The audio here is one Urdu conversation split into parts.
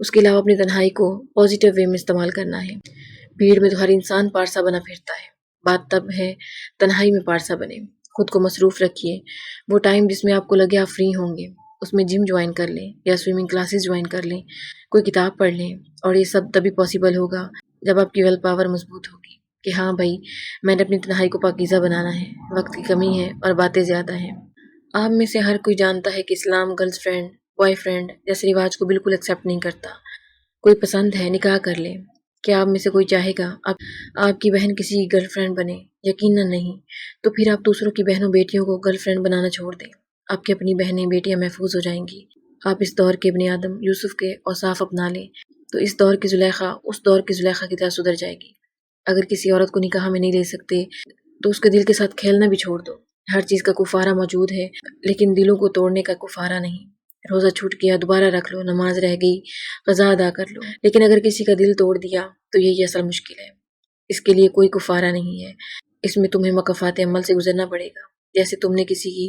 اس کے علاوہ اپنی تنہائی کو پازیٹیو وے میں استعمال کرنا ہے۔ بھیڑ میں تو ہر انسان پارسا بنا پھرتا ہے، بات تب ہے تنہائی میں پارسا بنے۔ خود کو مصروف رکھیے، وہ ٹائم جس میں آپ کو لگے آپ فری ہوں گے اس میں جم جوائن کر لیں یا سوئمنگ کلاسز جوائن کر لیں، کوئی کتاب پڑھ لیں، اور یہ سب تبھی پاسبل ہوگا جب آپ کی ویل پاور مضبوط ہوگی کہ ہاں بھائی میں نے اپنی تنہائی کو پاکیزہ بنانا ہے، وقت کی کمی ہے اور باتیں زیادہ ہیں۔ آپ میں سے ہر کوئی جانتا ہے کہ اسلام گرلز فرینڈ، بوائے فرینڈ جیسے رواج کو بالکل ایکسیپٹ نہیں کرتا۔ کوئی پسند ہے نکاح کر لے، کیا آپ میں سے کوئی چاہے گا آپ کی بہن کسی کی گرل فرینڈ بنے؟ یقیناً نہیں۔ تو پھر آپ دوسروں کی بہنوں بیٹیوں کو گرل فرینڈ بنانا چھوڑ دیں، آپ کی اپنی بہنیں بیٹیاں محفوظ ہو جائیں گی۔ آپ اس دور کے ابن آدم یوسف کے اوصاف اپنا لیں تو اس دور کی زلیخا اس دور کی زلیخا کی طرح سدھر جائے گی۔ اگر کسی عورت کو نکاح میں نہیں لے سکتے تو اس کے دل کے ساتھ کھیلنا بھی چھوڑ دو۔ ہر چیز کا کفارہ موجود ہے لیکن دلوں کو توڑنے کا کفارہ نہیں۔ روزہ چھوٹ گیا دوبارہ رکھ لو، نماز رہ گئی قضا ادا کر لو، لیکن اگر کسی کا دل توڑ دیا تو یہی اصل مشکل ہے۔ اس کے لیے کوئی کفارہ نہیں ہے، اس میں تمہیں مکافات عمل سے گزرنا پڑے گا۔ جیسے تم نے کسی کی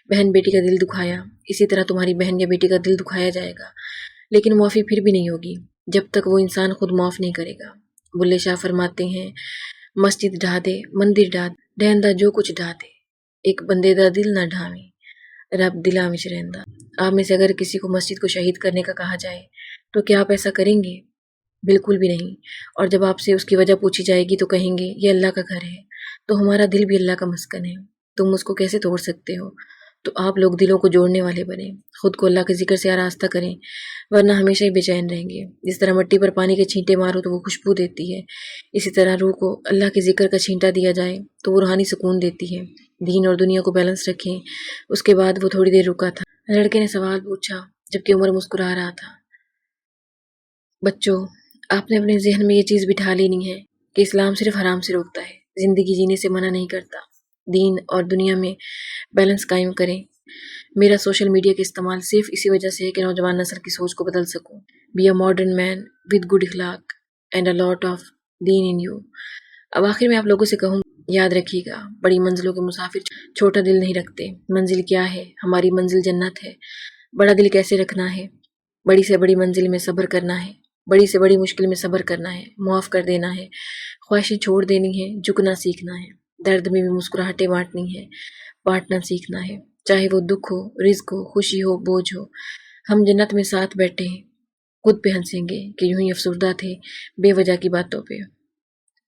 بہن بیٹی کا دل دکھایا، اسی طرح تمہاری بہن یا بیٹی کا دل دکھایا جائے گا، لیکن معافی پھر بھی نہیں ہوگی جب تک وہ انسان خود معاف نہیں کرے گا۔ بلے شاہ فرماتے ہیں مسجد ڈھا دے مندر ڈھا ڈہندہ جو کچھ ڈھا دے، ایک بندے دا دل نہ ڈھاویں رب دلاں وچ رہندا۔ آپ میں سے اگر کسی کو مسجد کو شہید کرنے کا کہا جائے تو کیا آپ ایسا کریں گے؟ بالکل بھی نہیں۔ اور جب آپ سے اس کی وجہ پوچھی جائے گی تو کہیں گے یہ اللہ کا گھر ہے، تو ہمارا دل بھی اللہ کا مسکن ہے، تم اس کو کیسے توڑ سکتے ہو؟ تو آپ لوگ دلوں کو جوڑنے والے بنیں، خود کو اللہ کے ذکر سے آراستہ کریں، ورنہ ہمیشہ ہی بے چین رہیں گے۔ جس طرح مٹی پر پانی کے چھینٹے مارو تو وہ خوشبو دیتی ہے، اسی طرح روح کو اللہ کے ذکر کا چھینٹا دیا جائے تو وہ روحانی سکون دیتی ہے۔ دین اور دنیا کو بیلنس رکھیں۔ اس کے بعد وہ تھوڑی دیر رکا تھا۔ لڑکے نے سوال پوچھا جبکہ عمر مسکرا رہا تھا۔ بچوں، آپ نے اپنے ذہن میں یہ چیز بٹھا لینی ہے کہ اسلام صرف حرام سے روکتا ہے، زندگی جینے سے منع نہیں کرتا۔ دین اور دنیا میں بیلنس قائم کریں۔ میرا سوشل میڈیا کا استعمال صرف اسی وجہ سے ہے کہ نوجوان نسل کی سوچ کو بدل سکوں۔ Be a modern man with good اخلاق اینڈ اے لاٹ آف دین ان یو۔ اب آخر میں آپ لوگوں سے کہوں، یاد رکھیے گا بڑی منزلوں کے مسافر چھوٹا دل نہیں رکھتے۔ منزل کیا ہے؟ ہماری منزل جنت ہے۔ بڑا دل کیسے رکھنا ہے؟ بڑی سے بڑی منزل میں صبر کرنا ہے، بڑی سے بڑی مشکل میں صبر کرنا ہے، معاف کر دینا ہے، خواہشیں چھوڑ دینی ہے، جھکنا سیکھنا ہے، درد میں بھی مسکراہٹیں بانٹنی ہے، بانٹنا سیکھنا ہے، چاہے وہ دکھ ہو، رزق ہو، خوشی ہو، بوجھ ہو۔ ہم جنت میں ساتھ بیٹھے ہیں، خود پہ ہنسیں گے کہ یوں ہی افسردہ تھے بے وجہ کی باتوں پہ۔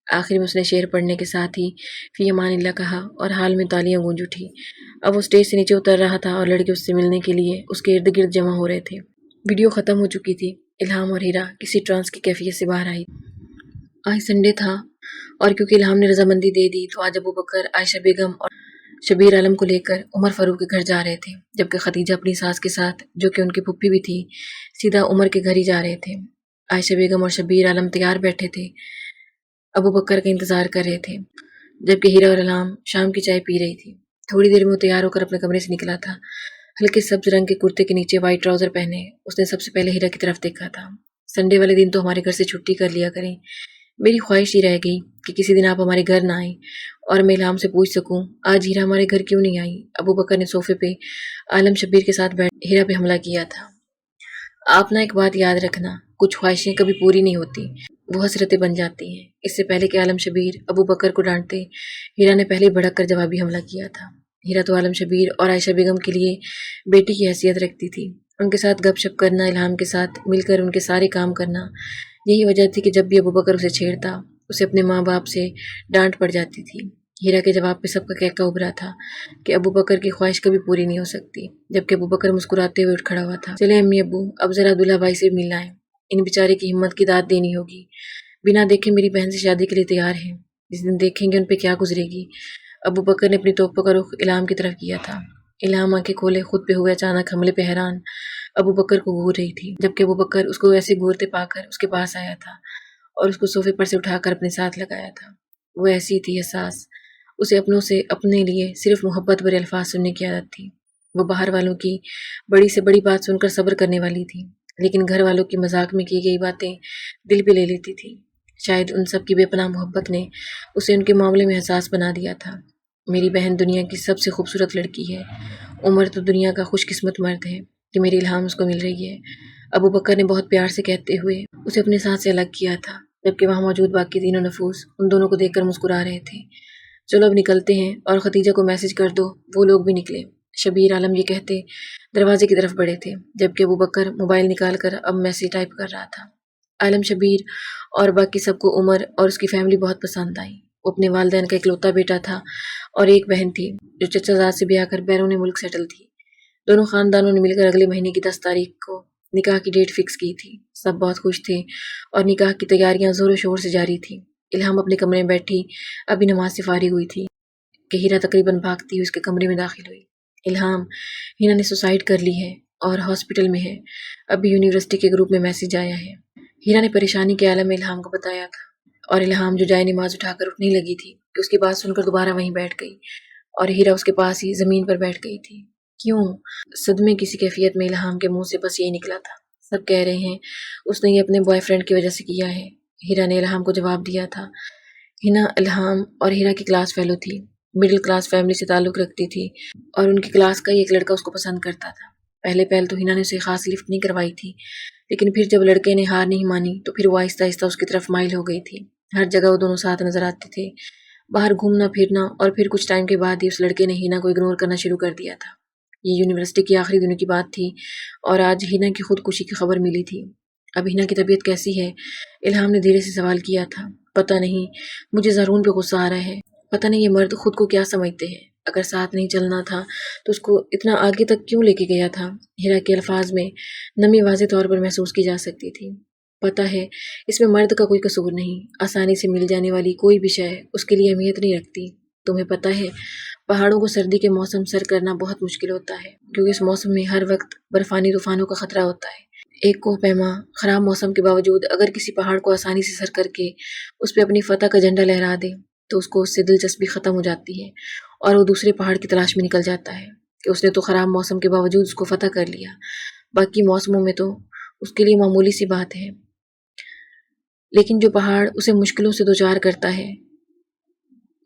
آخر میں اس نے شعر پڑھنے کے ساتھ ہی فی امان اللہ کہا اور حال میں تالیاں گونج اٹھی۔ اب وہ اسٹیج سے نیچے اتر رہا تھا اور لڑکے اس سے ملنے کے لیے اس کے ارد گرد جمع ہو رہے تھے۔ ویڈیو ختم ہو چکی تھی۔ الہام اور ہیرا کسی ٹرانس کی کیفیت سے باہر آئی۔ آج سنڈے تھا اور کیونکہ الہام نے رضامندی دے دی تو آج ابو بکر عائشہ بیگم اور شبیر عالم کو لے کر عمر فاروق کے گھر جا رہے تھے، جبکہ خدیجہ اپنی ساس کے ساتھ جو کہ ان کی پھپھی بھی تھی سیدھا عمر کے گھر ہی جا رہے تھے۔ عائشہ بیگم اور شبیر عالم تیار بیٹھے تھے، ابو بکر کا انتظار کر رہے تھے، جبکہ ہیرا اور الہام شام کی چائے پی رہی تھی۔ تھوڑی دیر میں وہ تیار ہو کر اپنے کمرے سے نکلا تھا، ہلکے سبز رنگ کے کرتے کے نیچے وائٹ ٹراؤزر پہنے۔ اس نے سب سے پہلے ہیرا کی طرف دیکھا تھا۔ سنڈے والے دن تو ہمارے گھر سے چھٹی کر لیا کریں، میری خواہش ہی رہ گئی کہ کسی دن آپ ہمارے گھر نہ آئیں اور میں الہام سے پوچھ سکوں آج ہیرا ہمارے گھر کیوں نہیں آئی۔ ابو بکر نے صوفے پہ عالم شبیر کے ساتھ بیٹھ ہیرا پہ حملہ کیا تھا۔ آپ نہ ایک بات یاد رکھنا، کچھ خواہشیں کبھی پوری نہیں ہوتی، وہ حسرتیں بن جاتی ہیں۔ اس سے پہلے کہ عالم شبیر ابو بکر کو ڈانٹتے، ہیرا نے پہلے بھڑک کر جوابی حملہ کیا تھا۔ ہیرا تو عالم شبیر اور عائشہ بیگم کے لیے بیٹی کی حیثیت رکھتی تھی، ان کے ساتھ گپ شپ کرنا، الہام کے ساتھ مل کر ان کے سارے کام کرنا، یہی وجہ تھی کہ جب بھی ابو بکر اسے چھیڑتا اسے اپنے ماں باپ سے ڈانٹ پڑ جاتی تھی۔ ہیرا کے جواب پہ سب کا کہکا ابھرا تھا کہ ابو بکر کی خواہش کبھی پوری نہیں ہو سکتی، جبکہ ابو بکر مسکراتے ہوئے اٹھ کھڑا ہوا تھا۔ چلے امی ابو، اب ذرا عبداللہ بھائی سے مل آئیں، ان بیچارے کی ہمت کی داد دینی ہوگی، بنا دیکھے میری بہن سے شادی کے لیے تیار ہیں، جس دن دیکھیں گے ان پہ کیا گزرے گی۔ ابو بکر نے اپنی توپوں کا رخ الہام کی طرف کیا تھا۔ الہام آنکھیں کھولے خود پہ ہوئے اچانک حملے پہ حیران ابو بکر کو گھور رہی تھی، جبکہ ابو بکر اس کو ایسے گھورتے پا کر اس کے پاس آیا تھا اور اس کو صوفے پر سے اٹھا کر اپنے ساتھ لگایا تھا۔ وہ ایسی تھی حساس، اسے اپنوں سے اپنے لیے صرف محبت بھرے الفاظ سننے کی عادت تھی۔ وہ باہر والوں کی بڑی سے بڑی بات سن کر صبر کرنے والی تھی، لیکن گھر والوں کی مذاق میں کی گئی باتیں دل پہ لے لیتی تھی۔ شاید ان سب کی بے پناہ محبت نے اسے ان کے معاملے میں حساس بنا دیا تھا۔ میری بہن دنیا کی سب سے خوبصورت لڑکی ہے، عمر تو دنیا کا خوش قسمت مرد ہے کہ میری الہام اس کو مل رہی ہے۔ ابو بکر نے بہت پیار سے کہتے ہوئے اسے اپنے ساتھ سے الگ کیا تھا، جبکہ وہاں موجود باقی تینوں نفوس ان دونوں کو دیکھ کر مسکرا رہے تھے۔ چلو اب نکلتے ہیں اور خدیجہ کو میسج کر دو وہ لوگ بھی نکلے۔ شبیر عالم یہ کہتے دروازے کی طرف بڑھے تھے، جبکہ ابو بکر موبائل نکال کر اب میسج ٹائپ کر رہا تھا۔ عالم، شبیر اور باقی سب کو عمر اور اس کی فیملی بہت پسند آئی۔ وہ اپنے والدین کا اکلوتا بیٹا تھا اور ایک بہن تھی جو چچا زاد سے بیاہ کر بیرون ملک سیٹل تھی۔ دونوں خاندانوں نے مل کر اگلے مہینے کی 10 تاریخ کو نکاح کی ڈیٹ فکس کی تھی۔ سب بہت خوش تھے اور نکاح کی تیاریاں زور و شور سے جاری تھیں۔ الہام اپنے کمرے میں بیٹھی ابھی نماز سے فارغ ہوئی تھی کہ ہیرا تقریباً بھاگتی ہوئی اس کے کمرے میں داخل ہوئی۔ الہام، ہینا نے سوسائڈ کر لی ہے اور ہاسپٹل میں ہے، ابھی یونیورسٹی کے گروپ میں میسج آیا ہے۔ ہیرا نے پریشانی کے عالم میں الہام کو بتایا تھا، اور الہام جو جائے نماز اٹھا کر اٹھنے لگی تھی کہ اس کی بات سن کر دوبارہ وہیں بیٹھ گئی اور ہیرا اس کے پاس ہی زمین پر بیٹھ گئی تھی۔ کیوں؟ صدمے کسی کیفیت میں الہام کے منہ سے بس یہی نکلا تھا۔ سب کہہ رہے ہیں اس نے یہ اپنے بوائے فرینڈ کی وجہ سے کیا ہے۔ ہیرا نے الہام کو جواب دیا تھا۔ ہینا الہام اور ہیرا کی کلاس فیلو تھی، مڈل کلاس فیملی سے تعلق رکھتی تھی اور ان کی کلاس کا ہی ایک لڑکا اس کو پسند کرتا تھا۔ پہلے تو ہینا نے اسے خاص لفٹ نہیں کروائی تھی، لیکن پھر جب لڑکے نے ہار نہیں مانی تو پھر وہ آہستہ آہستہ اس کی طرف مائل ہو گئی تھی۔ ہر جگہ وہ دونوں ساتھ نظر آتے تھے، باہر گھومنا پھرنا، اور پھر کچھ ٹائم کے بعد ہی اس لڑکے نے ہینا کو اگنور کرنا شروع کر دیا تھا۔ یہ یونیورسٹی کی آخری دنوں کی بات تھی اور آج ہینا کی خودکشی کی خبر ملی تھی۔ اب ہینا کی طبیعت کیسی ہے؟ الہام نے دھیرے سے سوال کیا تھا۔ پتہ نہیں، مجھے زارون پہ غصہ آ رہا ہے۔ پتہ نہیں یہ مرد خود کو کیا سمجھتے ہیں، اگر ساتھ نہیں چلنا تھا تو اس کو اتنا آگے تک کیوں لے کے گیا تھا؟ ہیرا کے الفاظ میں نمی واضح طور پر محسوس کی جا سکتی تھی۔ پتہ ہے اس میں مرد کا کوئی قصور نہیں، آسانی سے مل جانے والی کوئی بھی شے اس کے لیے اہمیت نہیں رکھتی۔ تمہیں پتہ ہے پہاڑوں کو سردی کے موسم سر کرنا بہت مشکل ہوتا ہے، کیونکہ اس موسم میں ہر وقت برفانی طوفانوں کا خطرہ ہوتا ہے۔ ایک کوہ پیما خراب موسم کے باوجود اگر کسی پہاڑ کو آسانی سے سر کر کے اس پہ اپنی فتح کا جھنڈا لہرا دے تو اس کو اس سے دلچسپی ختم ہو جاتی ہے اور وہ دوسرے پہاڑ کی تلاش میں نکل جاتا ہے کہ اس نے تو خراب موسم کے باوجود اس کو فتح کر لیا، باقی موسموں میں تو اس کے لیے معمولی سی بات ہے۔ لیکن جو پہاڑ اسے مشکلوں سے دوچار کرتا ہے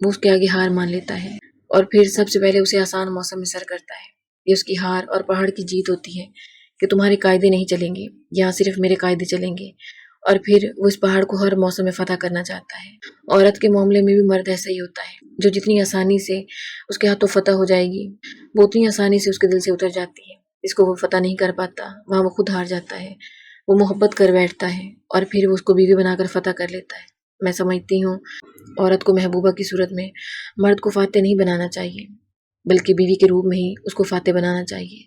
وہ اس کے آگے ہار مان لیتا ہے اور پھر سب سے پہلے اسے آسان موسم میں سر کرتا ہے۔ یہ اس کی ہار اور پہاڑ کی جیت ہوتی ہے کہ تمہارے قاعدے نہیں چلیں گے، یہاں صرف میرے قاعدے چلیں گے، اور پھر وہ اس پہاڑ کو ہر موسم میں فتح کرنا چاہتا ہے۔ عورت کے معاملے میں بھی مرد ایسا ہی ہوتا ہے، جو جتنی آسانی سے اس کے ہاتھوں فتح ہو جائے گی وہ اتنی آسانی سے اس کے دل سے اتر جاتی ہے۔ اس کو وہ فتح نہیں کر پاتا، وہاں وہ خود ہار جاتا ہے، وہ محبت کر بیٹھتا ہے اور پھر وہ اس کو بیوی بنا کر فتح کر لیتا ہے۔ میں سمجھتی ہوں عورت کو محبوبہ کی صورت میں مرد کو فاتح نہیں بنانا چاہیے، بلکہ بیوی کے روپ میں ہی اس کو فاتح بنانا چاہیے۔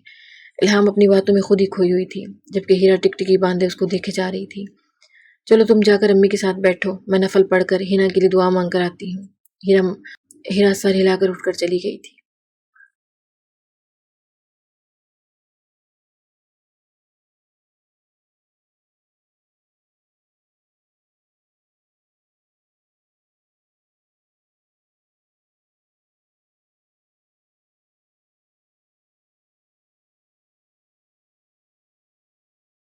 الہام اپنی باتوں میں خود ہی کھوئی ہوئی تھی، جبکہ ہیرا ٹکٹکی باندھے اس کو دیکھے جا رہی تھی۔ چلو تم جا کر امی کے ساتھ بیٹھو، میں نفل پڑھ کر ہینا کے لیے دعا مانگ کر آتی ہوں۔ ہیرا سر ہلا کر اٹھ کر چلی گئی تھی۔